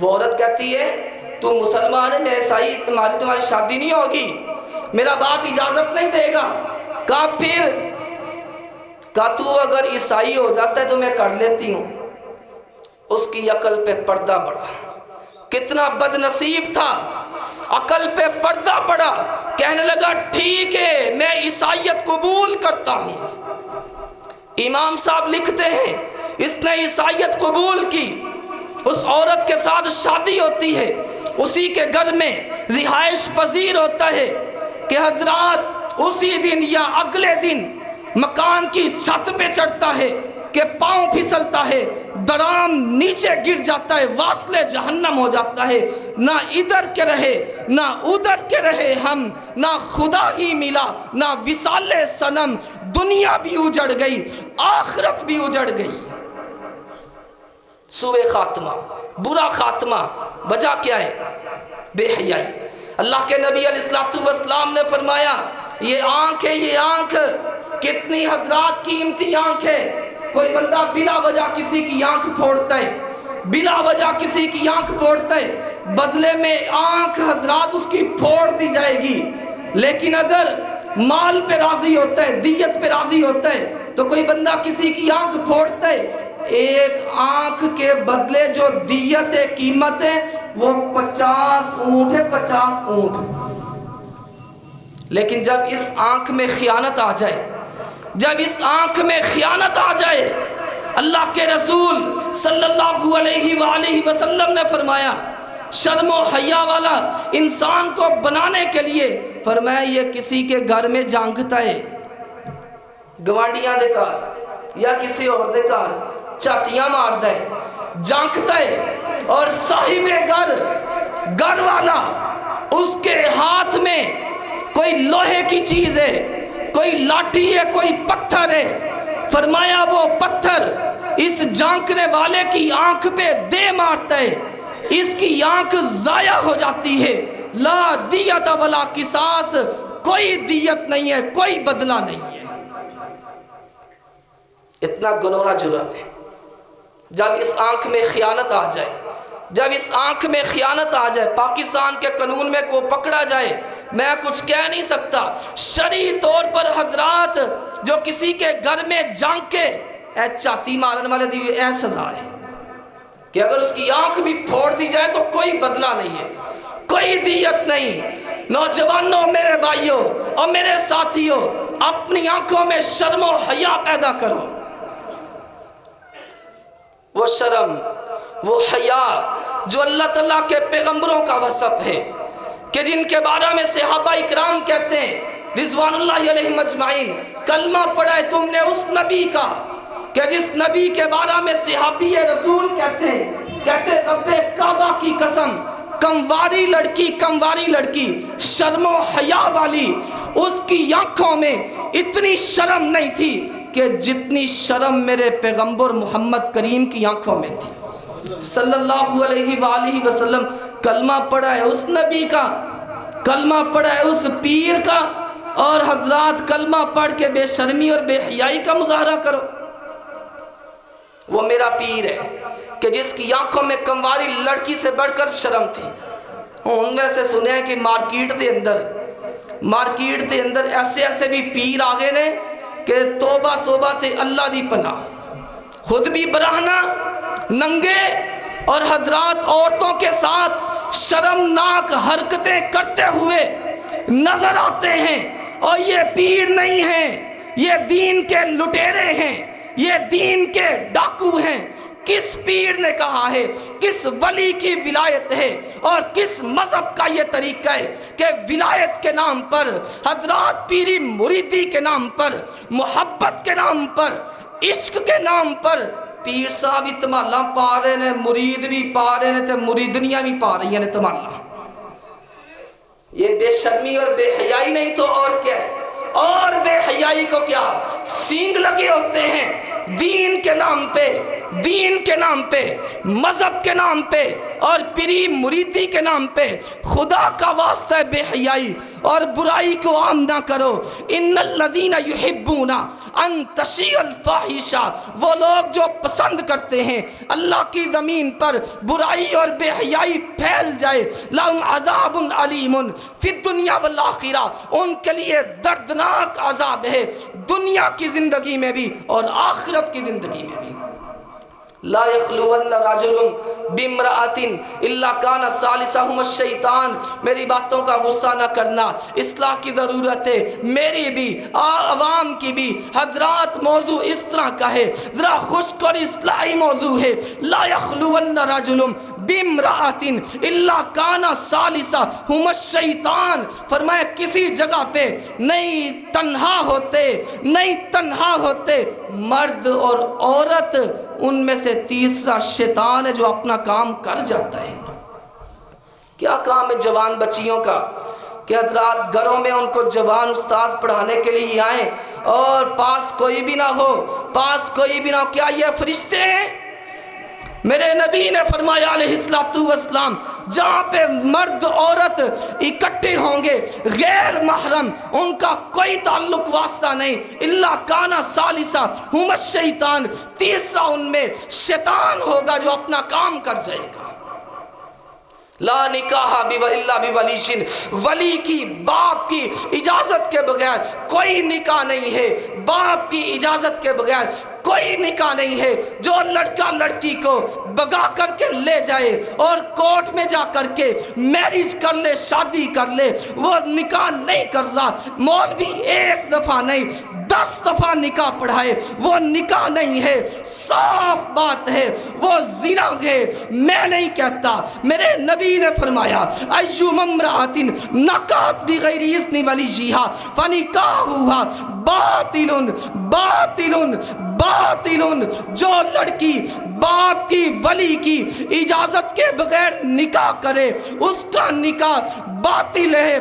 Speaker 1: وہ عورت کہتی ہے تو مسلمان ہے میں عیسائی، تمہاری شادی نہیں ہوگی، میرا باپ اجازت نہیں دے گا۔ کہا پھر؟ کہا تو اگر عیسائی ہو جاتا ہے تو میں کر لیتی ہوں۔ اس کی عقل پہ پردہ پڑا، کتنا بد نصیب تھا، عقل پہ پردہ پڑا، کہنے لگا ٹھیک ہے میں عیسائیت قبول کرتا ہوں۔ امام صاحب لکھتے ہیں اس نے عیسائیت قبول کی، اس عورت کے ساتھ شادی ہوتی ہے، اسی کے گھر میں رہائش پذیر ہوتا ہے کہ حضرات اسی دن یا اگلے دن مکان کی چھت پہ چڑھتا ہے کہ پاؤں پھسلتا ہے، درام نیچے گر جاتا ہے، واصلے جہنم ہو جاتا ہے، نہ ادھر کے رہے نہ ادھر کے رہے ہم، نہ خدا ہی ملا نہ وصال صنم، دنیا بھی اجڑ گئی آخرت بھی اجڑ گئی۔ سوء خاتمہ، برا خاتمہ، وجہ کیا ہے؟ بے حیائی۔ اللہ کے نبی علیہ السلام نے فرمایا یہ آنکھ ہے، یہ آنکھ کتنی حضرات قیمتی آنکھ ہے۔ کوئی بندہ بلا وجہ کسی کی آنکھ پھوڑتا ہے، بلا وجہ کسی کی آنکھ پھوڑتا ہے، بدلے میں آنکھ حضرات اس کی پھوڑ دی جائے گی۔ لیکن اگر مال پہ راضی ہوتا ہے، دیت پہ راضی ہوتا ہے، تو کوئی بندہ کسی کی آنکھ پھوڑتا ہے، ایک آنکھ کے بدلے جو دیت ہے، قیمت ہے، وہ 50 اونٹ ہے، 50 اونٹ۔ لیکن جب اس آنکھ میں خیانت آ جائے، جب اس آنکھ میں خیانت آ جائے، اللہ کے رسول صلی اللہ علیہ وآلہ وسلم نے فرمایا شرم و حیا والا انسان کو بنانے کے لیے فرمایا یہ کسی کے گھر میں جانگتا ہے، گوانڈیاں دے کار یا کسی اور دے کار چاتیاں مارتا ہے، جانگتا ہے، اور صاحب گھر والا اس کے ہاتھ میں کوئی لوہے کی چیز ہے، کوئی لاٹھی ہے، کوئی پتھر ہے، فرمایا وہ پتھر اس جانکنے والے کی آنکھ پہ دے مارتا ہے، اس کی آنکھ ضائع ہو جاتی ہے۔ لا دیت ولا قصاص، کوئی دیت نہیں ہے، کوئی بدلہ نہیں ہے۔ اتنا گنونا جرم ہے۔ جب اس آنکھ میں خیانت آ جائے، جب اس آنکھ میں خیانت آ جائے، پاکستان کے قانون میں کو پکڑا جائے، میں کچھ کہہ نہیں سکتا، شرعی طور پر حضرات جو کسی کے گھر میں جانگ کے اے چاتی مارن والے دی اے سزا ہے، کہ اگر اس کی آنکھ بھی پھوڑ دی جائے تو کوئی بدلہ نہیں ہے، کوئی دیت نہیں۔ نوجوانوں، میرے بھائیوں اور میرے ساتھیوں، اپنی آنکھوں میں شرم و حیا پیدا کرو۔ وہ شرم، وہ حیا جو اللہ تعالیٰ کے پیغمبروں کا وصف ہے، کہ جن کے بارے میں صحابہ اکرام کہتے ہیں رضوان اللہ علیہم اجمعین، کلمہ پڑھا ہے تم نے اس نبی کا کہ جس نبی کے بارے میں صحابی رسول کہتے ہیں رب کعبہ کی قسم، کمواری لڑکی شرم و حیا والی، اس کی آنکھوں میں اتنی شرم نہیں تھی کہ جتنی شرم میرے پیغمبر محمد کریم کی آنکھوں میں تھی صلی اللہ علیہ وآلہ وسلم۔ کلمہ پڑھا ہے اس نبی کا، کلمہ پڑھا ہے اس پیر کا، اور حضرات کلمہ پڑھ کے بے شرمی اور بے حیائی کا مظاہرہ کرو۔ وہ میرا پیر ہے کہ جس کی آنکھوں میں کمواری لڑکی سے بڑھ کر شرم تھی۔ ان میں سے سنے ہیں کہ مارکیٹ دے اندر ایسے بھی پیر آگے نے کہ توبہ تے اللہ دی پناہ، خود بھی برہنہ ننگے اور حضرات عورتوں کے ساتھ شرمناک حرکتیں کرتے ہوئے نظر آتے ہیں، اور یہ پیر نہیں ہیں، یہ دین کے لٹیرے ہیں، یہ دین کے ڈاکو ہیں۔ کس پیر نے کہا ہے، کس ولی کی ولایت ہے اور کس مذہب کا یہ طریقہ ہے کہ ولایت کے نام پر، حضرات پیری مریدی کے نام پر، محبت کے نام پر، عشق کے نام پر پیر صاحب بھی تمالا پا رہے ہیں، مرید بھی پا رہے ہیں، تے مریدنیاں بھی پا رہی ہیں تمالا۔ یہ بے شرمی اور بے حیائی نہیں تو اور کیا ہے؟ اور بے حیائی کو کیا سینگ لگے ہوتے ہیں دین کے نام پہ، مذہب کے نام پہ اور پری مریدی کے نام پہ۔ خدا کا واسطہ ہے بے حیائی اور برائی کو عام نہ کرو۔ ان الذین یحبون ان تشیع الفاحشہ، وہ لوگ جو پسند کرتے ہیں اللہ کی زمین پر برائی اور بے حیائی پھیل جائے، لہم عذاب علیم فی الدنیا والآخرہ، ان کے لیے دردناک عذاب ہے دنیا کی زندگی میں بھی اور آخرت کی زندگی میں بھی۔ لا یخلون رجل بامرأۃ الا کان ثالثہما الشیطان۔ میری باتوں کا غصہ نہ کرنا، اصلاح کی ضرورت ہے، میری بھی عوام کی بھی۔ حضرات موضوع اس طرح کا ہے، ذرا خشک اور اصلاحی موضوع ہے۔ لا یخلون رجل بامرأۃ الا کان ثالثہما الشیطان، فرمایا کسی جگہ پہ نہیں تنہا ہوتے مرد اور عورت، ان میں سے تیسرا شیطان ہے جو اپنا کام کر جاتا ہے۔ کیا کام ہے جوان بچیوں کا کہ حضرات گھروں میں ان کو جوان استاد پڑھانے کے لیے آئیں اور پاس کوئی بھی نہ ہو، کیا یہ فرشتے ہیں؟ میرے نبی نے فرمایا علیہ السلام، جہاں پہ مرد عورت اکٹھے ہوں گے غیر محرم، ان کا کوئی تعلق واسطہ نہیں، الا کان ثالثہما الشیطان، تیسرا ان میں شیطان ہوگا جو اپنا کام کر جائے گا۔ لا نکاح الا بولی، ولی کی باپ کی اجازت کے بغیر کوئی نکاح نہیں ہے، باپ کی اجازت کے بغیر کوئی نکاح نہیں ہے۔ جو لڑکا لڑکی کو بگا کر کے لے جائے اور کورٹ میں جا کر کے میرج کر لے، شادی کر لے، وہ نکاح نہیں کر رہا۔ مولوی ایک دفعہ نہیں 10 دفعہ نکاح پڑھائے، وہ نکاح نہیں ہے، صاف بات ہے، وہ زنا ہے۔ میں نہیں کہتا، میرے نبی نے فرمایا ایوم امرأۃ نکحت بغیر اذن ولیہا فنکاحها باطل، جو لڑکی باپ کی ولی کی اجازت کے بغیر نکاح کرے اس کا نکاح باطل ہے۔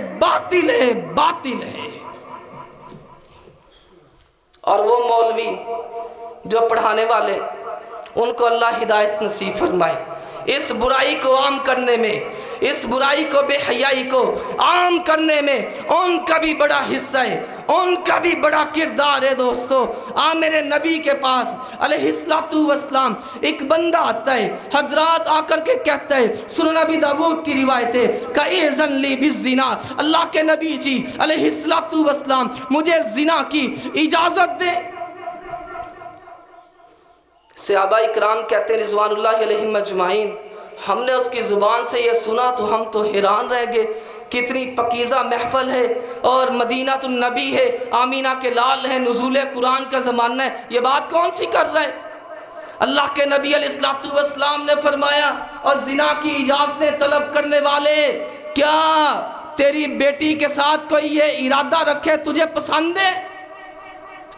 Speaker 1: اور وہ مولوی جو پڑھانے والے، ان کو اللہ ہدایت نصیب فرمائے۔ اس برائی کو عام کرنے میں، اس برائی کو بے حیائی کو عام کرنے میں ان کا بھی بڑا حصہ ہے، ان کا بھی بڑا کردار ہے۔ دوستو میرے نبی کے پاس علیہ السلام ایک بندہ آتا ہے، حضرات آ کر کے کہتا ہے، سنن نبی داؤد کی روایت ہے کہ اذن لی بالزنا، اللہ کے نبی جی علیہ السلام مجھے زنا کی اجازت دے۔ صحابہ اکرام کہتے ہیں رضوان اللہ علیہم اجمعین، ہم نے اس کی زبان سے یہ سنا تو ہم تو حیران رہ گئے، کتنی پکیزہ محفل ہے اور مدینہ النبی ہے، آمینہ کے لال ہے، نزول قرآن کا زمانہ ہے، یہ بات کون سی کر رہا ہے؟ اللہ کے نبی علیہ السلام نے فرمایا اور زنا کی اجازتیں طلب کرنے والے، کیا تیری بیٹی کے ساتھ کوئی یہ ارادہ رکھے تجھے پسند ہے؟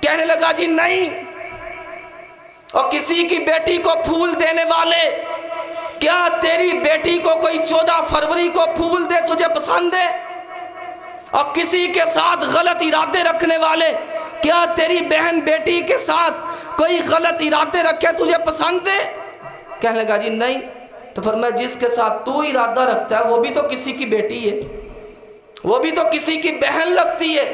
Speaker 1: کہنے لگا جی نہیں۔ اور کسی کی بیٹی کو پھول دینے والے، کیا تیری بیٹی کو کوئی 14 فروری کو پھول دے تجھے پسند ہے؟ اور کسی کے ساتھ غلط ارادے رکھنے والے، کیا تیری بہن بیٹی کے ساتھ کوئی غلط ارادے رکھے تجھے پسند ہے؟ کہنے لگا جی نہیں۔ تو فرمایا جس کے ساتھ تو ارادہ رکھتا ہے وہ بھی تو کسی کی بیٹی ہے، وہ بھی تو کسی کی بہن لگتی ہے،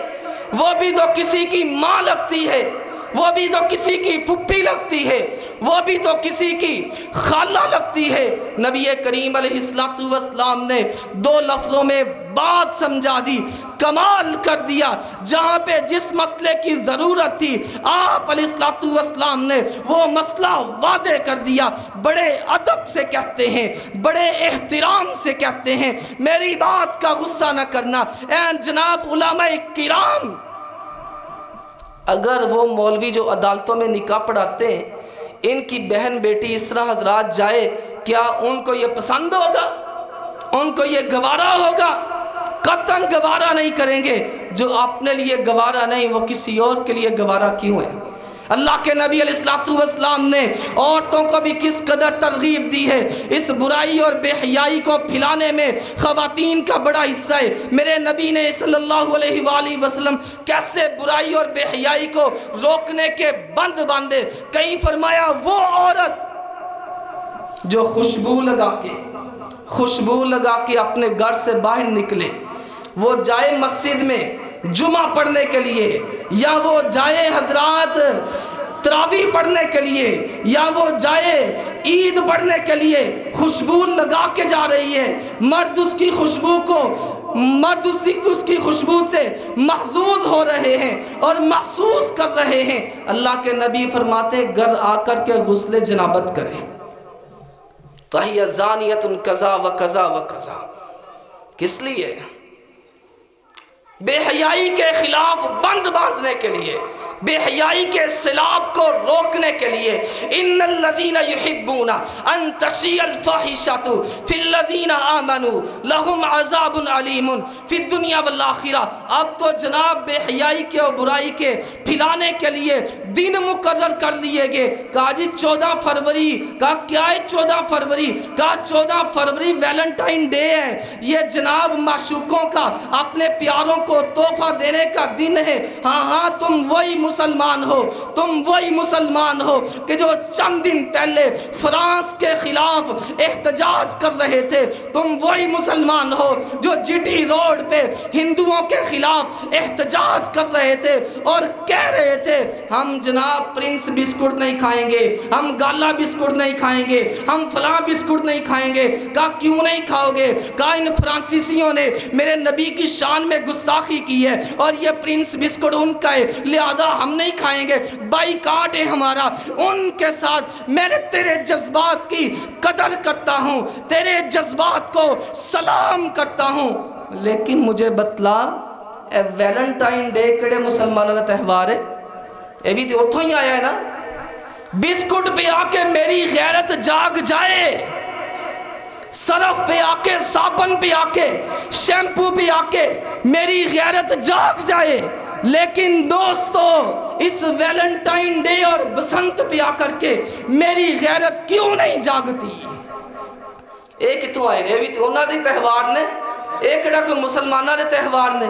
Speaker 1: وہ بھی تو کسی کی ماں لگتی ہے، وہ بھی تو کسی کی پھپھی لگتی ہے، وہ بھی تو کسی کی خالہ لگتی ہے۔ نبی کریم علیہ السلام نے 2 لفظوں میں بات سمجھا دی، کمال کر دیا۔ جہاں پہ جس مسئلے کی ضرورت تھی آپ علیہ السلام نے وہ مسئلہ واضح کر دیا، بڑے ادب سے کہتے ہیں، بڑے احترام سے کہتے ہیں، میری بات کا غصہ نہ کرنا۔ اے جناب علماء کرام، اگر وہ مولوی جو عدالتوں میں نکاح پڑھاتے ہیں ان کی بہن بیٹی اس طرح حضرات جائے، کیا ان کو یہ پسند ہوگا؟ ان کو یہ گوارا ہوگا؟ قطعاً گوارا نہیں کریں گے۔ جو اپنے لیے گوارا نہیں وہ کسی اور کے لیے گوارا کیوں ہے؟ اللہ کے نبی علیہ السلام نے عورتوں کو بھی کس قدر ترغیب دی ہے، اس برائی اور بے حیائی کو پھیلانے میں خواتین کا بڑا حصہ ہے۔ میرے نبی نے صلی اللہ علیہ وآلہ وسلم کیسے برائی اور بے حیائی کو روکنے کے بند باندھے۔ کہیں فرمایا وہ عورت جو خوشبو لگا کے اپنے گھر سے باہر نکلے، وہ جائے مسجد میں جمعہ پڑھنے کے لیے، یا وہ جائے حضرات تراویح پڑھنے کے لیے، یا وہ جائے عید پڑھنے کے لیے، خوشبو لگا کے جا رہی ہے، مرد اس کی خوشبو سے محظوظ ہو رہے ہیں اور محسوس کر رہے ہیں۔ اللہ کے نبی فرماتے گھر آ کر کے غسل جنابت کرے، فَهِيَ زَانِيَةٌ كَذَا وَكَذَا وَكَذَا۔ کس لیے؟ بے حیائی کے خلاف بند باندھنے کے لیے، بے حیائی کے سیلاب کو روکنے کے لیے۔ ان الذین یحبون ان تشیع الفاحشۃ فی الذین آمنوا لہم عذاب علیم فی الدنیا والآخرہ۔ اب تو جناب بے حیائی کے اور برائی کے پھیلانے کے لیے دن مقرر کر لیے گئے۔ کہا جی 14 فروری، کہا کیا ہے 14 فروری؟ کہا 14 فروری ویلنٹائن ڈے ہے، یہ جناب معشوقوں کا اپنے پیاروں کو تحفہ دینے کا دن ہے۔ ہاں تم وہی مسلمان ہو کہ جو چند دن پہلے فرانس کے خلاف احتجاج کر رہے تھے، تم وہی مسلمان ہو جو جی ٹی روڈ پہ ہندوؤں کے خلاف احتجاج کر رہے تھے اور کہہ رہے تھے ہم جناب پرنس بسکٹ نہیں کھائیں گے، ہم گالا بسکٹ نہیں کھائیں گے، ہم فلاں بسکٹ نہیں کھائیں گے۔ کہا کیوں نہیں کھاؤ گے؟ کہا ان فرانسیسیوں نے میرے نبی کی شان میں گستاخی کی ہے اور یہ پرنس بسکٹ ان کا ہے، لہذا ہم نہیں کھائیں گے، بائیکاٹ ہے ہمارا۔ ان کے ساتھ میں نے تیرے جذبات کی قدر کرتا ہوں، تیرے جذبات کو سلام کرتا ہوں، لیکن مجھے بتلا اے ویلنٹائن ڈے کڑے مسلمانوں کا تہوار ہے؟ یہ بھی تو اتھوں ہی آیا ہے نا۔ بسکٹ پہ آ کے میری غیرت جاگ جائے، سرف پہ آ کے، صابن پہ آ کے، شیمپو پہ آ کے میری غیرت جاگ جائے، لیکن دوستو اس ویلنٹائن ڈے اور بسنت پہ آ کر کے میری غیرت کیوں نہیں جاگتی؟ ایک تو آئے نے بھی تو انہاں دے تہوار نے، ایک کڑا کوئی مسلمانہ دے تہوار نے،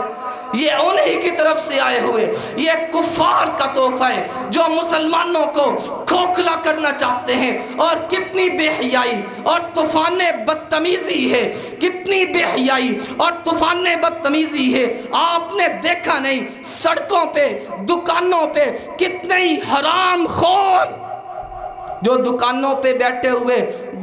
Speaker 1: یہ انہی کی طرف سے آئے ہوئے، یہ کفار کا تحفہ ہے جو مسلمانوں کو کھوکھلا کرنا چاہتے ہیں۔ اور کتنی بے حیائی اور طوفان بدتمیزی ہے، کتنی بے حیائی اور طوفان بدتمیزی ہے۔ آپ نے دیکھا نہیں سڑکوں پہ، دکانوں پہ کتنے حرام خور جو دکانوں پہ بیٹھے ہوئے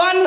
Speaker 1: 1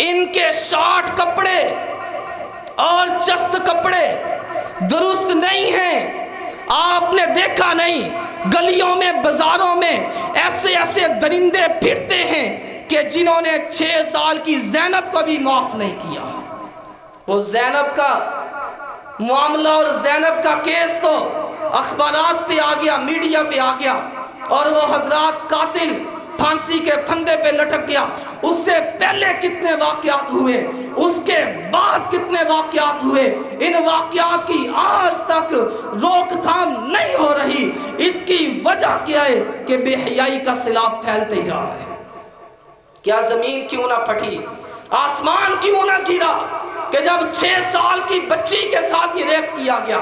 Speaker 1: ان کے شارٹ کپڑے اور چست کپڑے درست نہیں ہیں. آپ نے دیکھا نہیں گلیوں میں بازاروں میں ایسے ایسے درندے پھرتے ہیں کہ جنہوں نے 6 سال کی زینب کو بھی معاف نہیں کیا. وہ زینب کا معاملہ اور زینب کا کیس تو اخبارات پہ آ گیا، میڈیا پہ آ گیا، اور وہ حضرات قاتل پھانسی کے پھندے پہ لٹک گیا. اس سے پہلے کتنے واقعات ہوئے، اس کے بعد کتنے واقعات ہوئے. ان واقعات کی آج تک روک تھام نہیں ہو رہی. اس کی وجہ کیا ہے کہ بے حیائی کا سیلاب پھیلتے جا رہے ہیں. کیا زمین کیوں نہ پھٹی، آسمان کیوں نہ گرا کہ جب 6 سال کی بچی کے ساتھ یہ ریپ کیا گیا.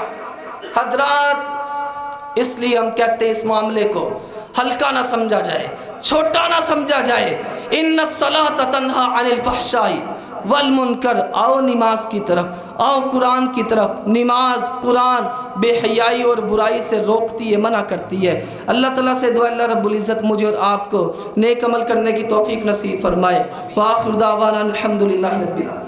Speaker 1: حضرات اس لیے ہم کہتے ہیں اس معاملے کو ہلکا نہ سمجھا جائے، چھوٹا نہ سمجھا جائے. ان الصلاۃ تنہی عن الفحشاء والمنکر. آؤ نماز کی طرف، آؤ قرآن کی طرف. نماز قرآن بے حیائی اور برائی سے روکتی ہے، منع کرتی ہے. اللہ تعالیٰ سے دعا اللہ رب العزت مجھے اور آپ کو نیک عمل کرنے کی توفیق نصیب فرمائے. وآخر دعوانا الحمدللہ رب العالمین.